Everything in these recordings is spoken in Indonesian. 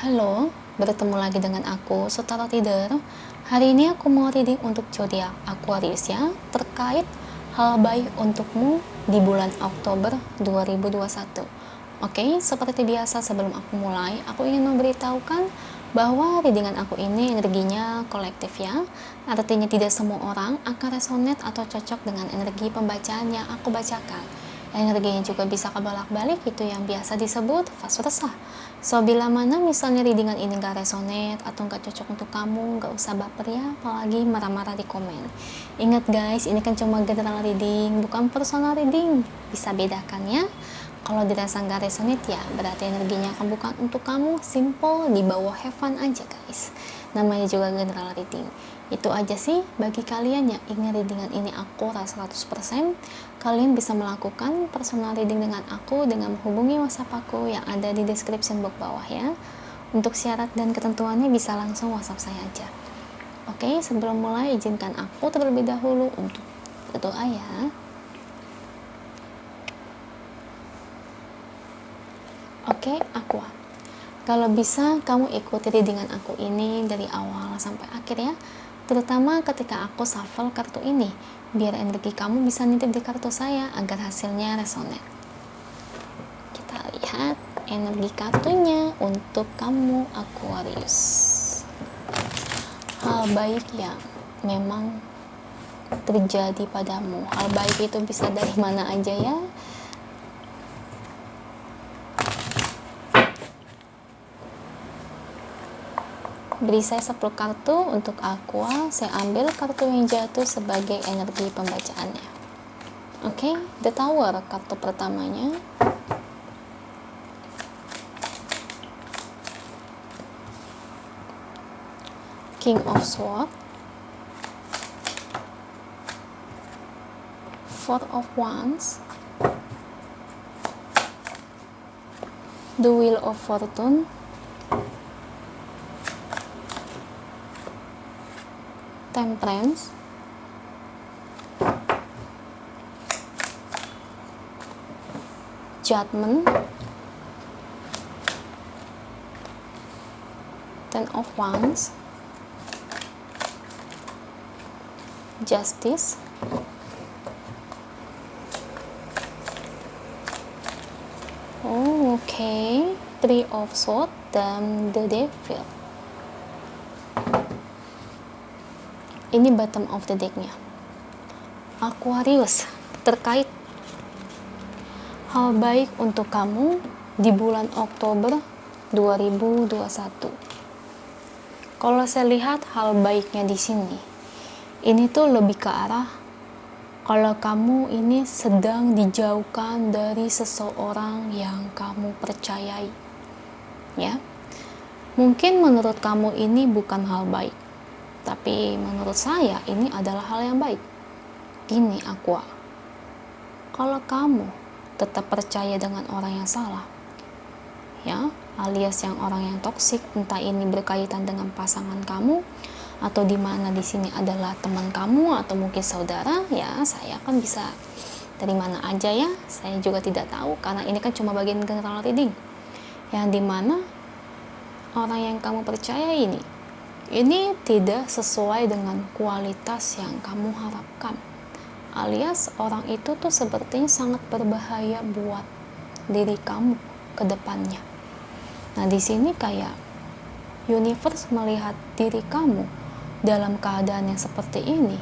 Halo, bertemu lagi dengan aku, Setara Tider. Hari ini aku mau reading untuk zodiak Aquarius ya, terkait hal baik untukmu di bulan Oktober 2021. Oke, seperti biasa sebelum aku mulai, aku ingin memberitahukan bahwa readingan aku ini energinya kolektif ya. Artinya tidak semua orang akan resonate atau cocok dengan energi pembacaan yang aku bacakan. Energinya juga bisa kebolak-balik, itu yang biasa disebut vice versa. So, bila mana misalnya readingan ini gak resonate atau gak cocok untuk kamu, gak usah baper ya, apalagi marah-marah di komen. Ingat guys, ini kan cuma general reading, bukan personal reading. Bisa bedakan ya. Kalau dirasa gak resonate ya, berarti energinya akan bukan untuk kamu. Simple, di bawah have fun aja guys. Namanya juga general reading. Itu aja sih, bagi kalian yang ingin readingan ini akurat 100%, kalian bisa melakukan personal reading dengan aku dengan menghubungi WhatsApp aku yang ada di description box bawah ya. Untuk syarat dan ketentuannya bisa langsung WhatsApp saya aja. Oke, sebelum mulai izinkan aku terlebih dahulu untuk berdoa ya. Oke, Aqua. Kalau bisa kamu ikuti readingan aku ini dari awal sampai akhir ya. Terutama ketika aku shuffle kartu ini, biar energi kamu bisa nitip di kartu saya agar hasilnya resonate. Kita lihat energi kartunya untuk kamu Aquarius. Hal baik yang memang terjadi padamu. Hal baik itu bisa dari mana aja ya. Beri saya 10 kartu untuk Aqua. Saya ambil kartu yang jatuh sebagai energi pembacaannya. Oke, The Tower kartu pertamanya. King of Swords. Four of Wands. The Wheel of Fortune. Temperance. Judgment. Ten of Wands. Justice. Oke. Three of Swords dan The Devil. Ini bottom of the decknya. Aquarius, terkait hal baik untuk kamu di bulan Oktober 2021. Kalau saya lihat hal baiknya di sini, ini tuh lebih ke arah kalau kamu ini sedang dijauhkan dari seseorang yang kamu percayai. Ya. Mungkin menurut kamu ini bukan hal baik. Tapi menurut saya ini adalah hal yang baik. Gini Aqua, kalau kamu tetap percaya dengan orang yang salah, ya, alias yang orang yang toksik, entah ini berkaitan dengan pasangan kamu atau di mana di sini adalah teman kamu atau mungkin saudara, ya saya kan bisa dari mana aja ya. Saya juga tidak tahu karena ini kan cuma bagian general reading. Yang dimana orang yang kamu percaya ini tidak sesuai dengan kualitas yang kamu harapkan, alias orang itu tuh sepertinya sangat berbahaya buat diri kamu ke depannya. Nah, di sini kayak universe melihat diri kamu dalam keadaan yang seperti ini.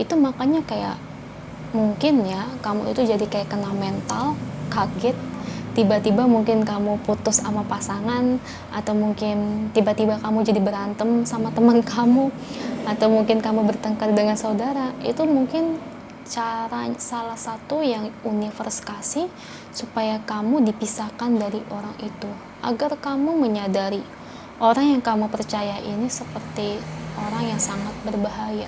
Itu makanya kayak mungkin ya, kamu itu jadi kayak kena mental, kaget, tiba-tiba mungkin kamu putus sama pasangan, atau mungkin tiba-tiba kamu jadi berantem sama teman kamu, atau mungkin kamu bertengkar dengan saudara. Itu mungkin cara salah satu yang universe kasih supaya kamu dipisahkan dari orang itu, agar kamu menyadari orang yang kamu percaya ini seperti orang yang sangat berbahaya.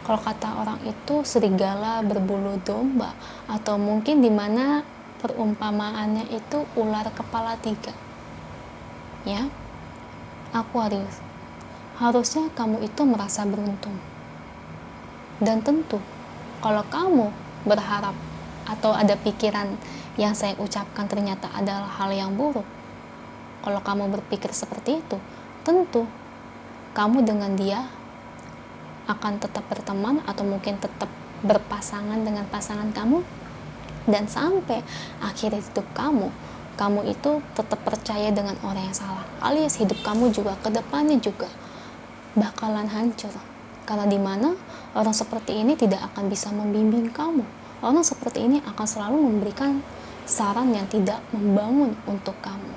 Kalau kata orang itu serigala berbulu domba, atau mungkin dimana perumpamaannya itu ular kepala 3. Ya, Aquarius, harusnya kamu itu merasa beruntung. Dan tentu, kalau kamu berharap atau ada pikiran yang saya ucapkan ternyata adalah hal yang buruk, Kalau kamu berpikir seperti itu, tentu kamu dengan dia akan tetap berteman atau mungkin tetap berpasangan dengan pasangan kamu, dan sampai akhir hidup kamu itu tetap percaya dengan orang yang salah, alias hidup kamu juga ke depannya juga bakalan hancur. Karena dimana orang seperti ini tidak akan bisa membimbing kamu. Orang seperti ini akan selalu memberikan saran yang tidak membangun untuk kamu.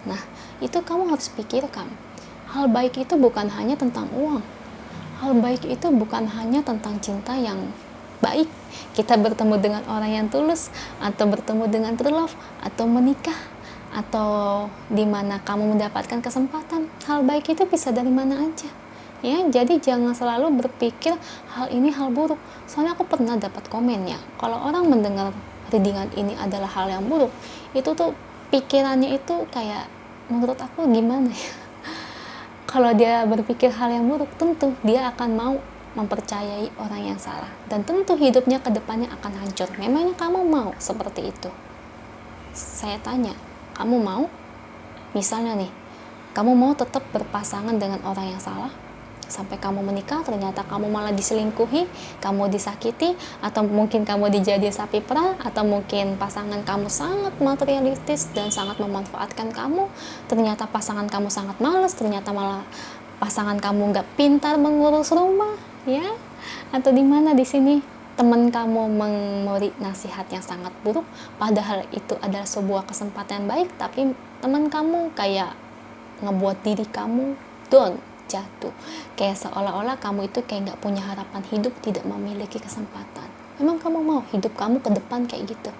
Nah, itu kamu harus pikirkan. Hal baik itu bukan hanya tentang uang. Hal baik itu bukan hanya tentang cinta yang baik, kita bertemu dengan orang yang tulus, atau bertemu dengan true love, atau menikah, atau dimana kamu mendapatkan kesempatan. Hal baik itu bisa dari mana aja, ya. Jadi jangan selalu berpikir hal ini hal buruk. Soalnya aku pernah dapat komennya, kalau orang mendengar readingan ini adalah hal yang buruk, itu tuh pikirannya itu kayak, menurut aku gimana ya, kalau dia berpikir hal yang buruk, tentu dia akan mau mempercayai orang yang salah, dan tentu hidupnya ke depannya akan hancur. Memangnya kamu mau seperti itu? Saya tanya, kamu mau? Misalnya nih, kamu mau tetap berpasangan dengan orang yang salah sampai kamu menikah, ternyata kamu malah diselingkuhi, kamu disakiti, atau mungkin kamu dijadiin sapi perah, atau mungkin pasangan kamu sangat materialistis dan sangat memanfaatkan kamu, ternyata pasangan kamu sangat malas, ternyata malah pasangan kamu nggak pintar mengurus rumah, ya. Atau di mana di sini teman kamu memberi nasihat yang sangat buruk, padahal itu adalah sebuah kesempatan baik, tapi teman kamu kayak ngebuat diri kamu down, jatuh, kayak seolah-olah kamu itu kayak nggak punya harapan hidup, tidak memiliki kesempatan. Memang kamu mau hidup kamu ke depan kayak gitu?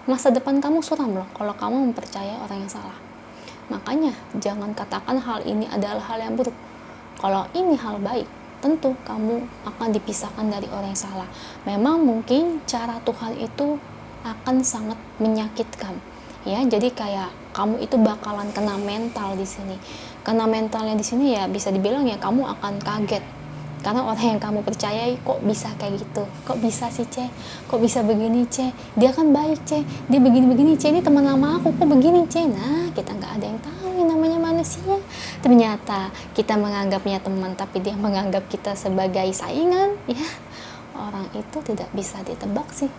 Masa depan kamu suram loh kalau kamu mempercayai orang yang salah. Makanya jangan katakan hal ini adalah hal yang buruk. Kalau ini hal baik, tentu kamu akan dipisahkan dari orang yang salah. Memang mungkin cara Tuhan itu akan sangat menyakitkan, ya. Jadi kayak kamu itu bakalan kena mental di sini. Kena mentalnya di sini ya bisa dibilang ya kamu akan kaget. Karena orang yang kamu percayai kok bisa kayak gitu, kok bisa sih Ce, kok bisa begini Ce, dia kan baik Ce, dia begini-begini Ce, ini teman lama aku kok begini Ce. Nah, kita nggak ada yang tahu yang namanya manusia. Ternyata kita menganggapnya teman, tapi dia menganggap kita sebagai saingan, ya. Orang itu tidak bisa ditebak sih,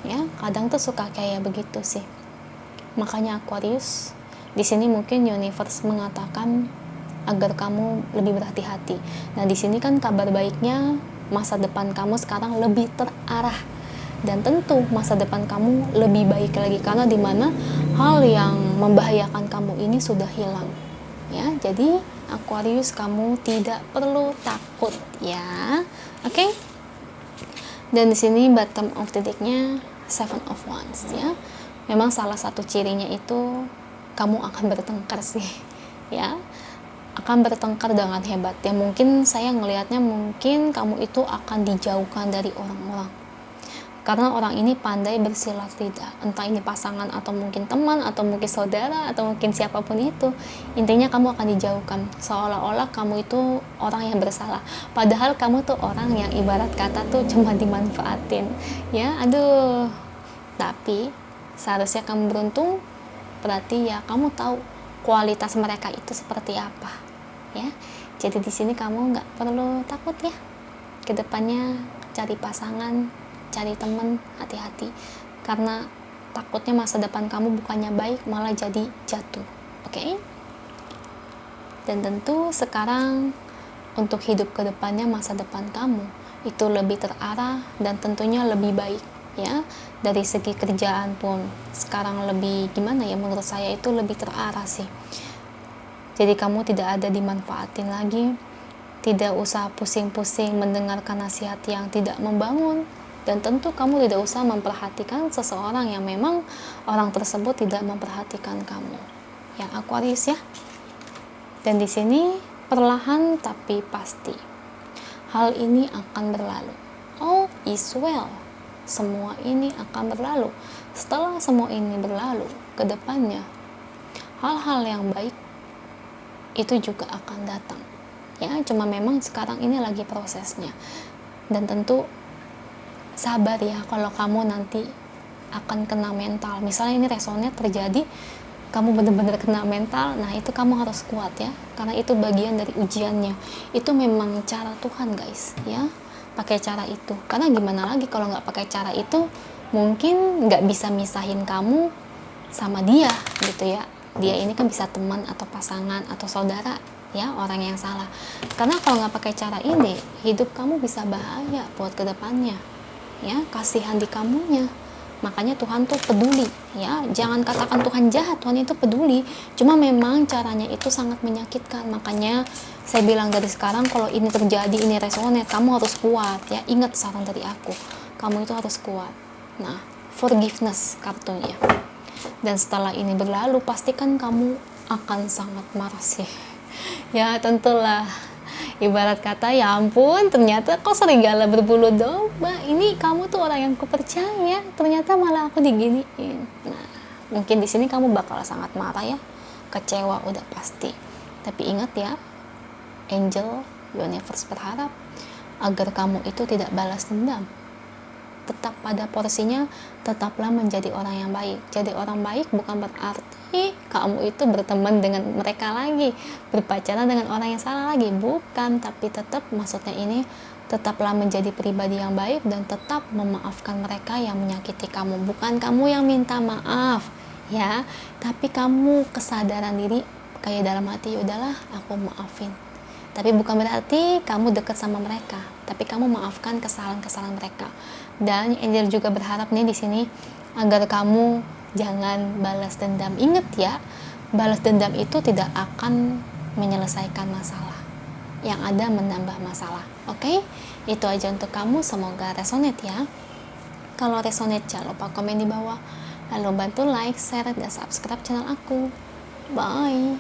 ya. Kadang tuh suka kayak begitu sih. Makanya Aquarius, di sini mungkin universe mengatakan agar kamu lebih berhati-hati. Nah, di sini kan kabar baiknya, masa depan kamu sekarang lebih terarah, dan tentu masa depan kamu lebih baik lagi karena dimana hal yang membahayakan kamu ini sudah hilang, ya. Jadi Aquarius, kamu tidak perlu takut, ya. Oke. Dan di sini bottom of the deck-nya Seven of Wands, ya. Memang salah satu cirinya itu kamu akan bertengkar sih, ya. Akan bertengkar dengan hebat, ya. Mungkin saya ngelihatnya mungkin kamu itu akan dijauhkan dari orang-orang karena orang ini pandai bersilat lidah, entah ini pasangan atau mungkin teman atau mungkin saudara atau mungkin siapapun itu. Intinya kamu akan dijauhkan, seolah-olah kamu itu orang yang bersalah, padahal kamu tuh orang yang ibarat kata tuh cuma dimanfaatin, ya. Aduh, tapi seharusnya kamu beruntung, berarti ya kamu tahu kualitas mereka itu seperti apa, ya. Jadi di sini kamu nggak perlu takut, ya. Kedepannya cari pasangan, cari teman, hati-hati, karena takutnya masa depan kamu bukannya baik malah jadi jatuh, oke? Dan tentu sekarang untuk hidup kedepannya, masa depan kamu itu lebih terarah dan tentunya lebih baik, ya. Dari segi kerjaan pun sekarang lebih gimana ya, menurut saya itu lebih terarah sih. Jadi kamu tidak ada dimanfaatin lagi, tidak usah pusing-pusing mendengarkan nasihat yang tidak membangun, dan tentu kamu tidak usah memperhatikan seseorang yang memang orang tersebut tidak memperhatikan kamu, ya Aquarius, ya. Dan di sini perlahan tapi pasti hal ini akan berlalu. All is well. Semua ini akan berlalu. Setelah semua ini berlalu, ke depannya hal-hal yang baik itu juga akan datang, ya. Cuma memang sekarang ini lagi prosesnya, dan tentu sabar ya kalau kamu nanti akan kena mental. Misalnya ini resonnya terjadi kamu benar-benar kena mental, nah itu kamu harus kuat ya, karena itu bagian dari ujiannya. Itu memang cara Tuhan guys ya, pakai cara itu. Karena gimana lagi kalau nggak pakai cara itu, mungkin nggak bisa misahin kamu sama dia gitu ya. Dia ini kan bisa teman atau pasangan atau saudara ya, orang yang salah. Karena kalau nggak pakai cara ini, hidup kamu bisa bahaya buat kedepannya ya, kasihan di kamunya. Makanya Tuhan tuh peduli ya, jangan katakan Tuhan jahat, Tuhan itu peduli, cuma memang caranya itu sangat menyakitkan. Makanya saya bilang dari sekarang, kalau ini terjadi, ini resonate, kamu harus kuat ya. Ingat saran dari aku, kamu itu harus kuat. Nah, forgiveness kartunya. Dan setelah ini berlalu, pastikan kamu akan sangat marah sih ya, tentulah. Ibarat kata, ya ampun, ternyata kok serigala berbulu domba. Ini kamu tuh orang yang kupercaya, ternyata malah aku diginiin. Nah, mungkin di sini kamu bakal sangat marah ya, kecewa udah pasti. Tapi ingat ya, angel, universe berharap agar kamu itu tidak balas dendam. Tetap pada porsinya, tetaplah menjadi orang yang baik. Jadi orang baik bukan berarti kamu itu berteman dengan mereka lagi, berpacaran dengan orang yang salah lagi, bukan. Tapi tetap, maksudnya ini, tetaplah menjadi pribadi yang baik dan tetap memaafkan mereka yang menyakiti kamu. Bukan kamu yang minta maaf ya, tapi kamu kesadaran diri, kayak dalam hati, yaudahlah aku maafin. Tapi bukan berarti kamu dekat sama mereka, tapi kamu maafkan kesalahan-kesalahan mereka. Dan Angel juga berharap nih di sini agar kamu jangan balas dendam. Ingat ya, balas dendam itu tidak akan menyelesaikan masalah, yang ada menambah masalah. Oke? Itu aja untuk kamu, semoga resonate ya. Kalau resonate, jangan lupa komen di bawah, lalu bantu like, share, dan subscribe channel aku. Bye.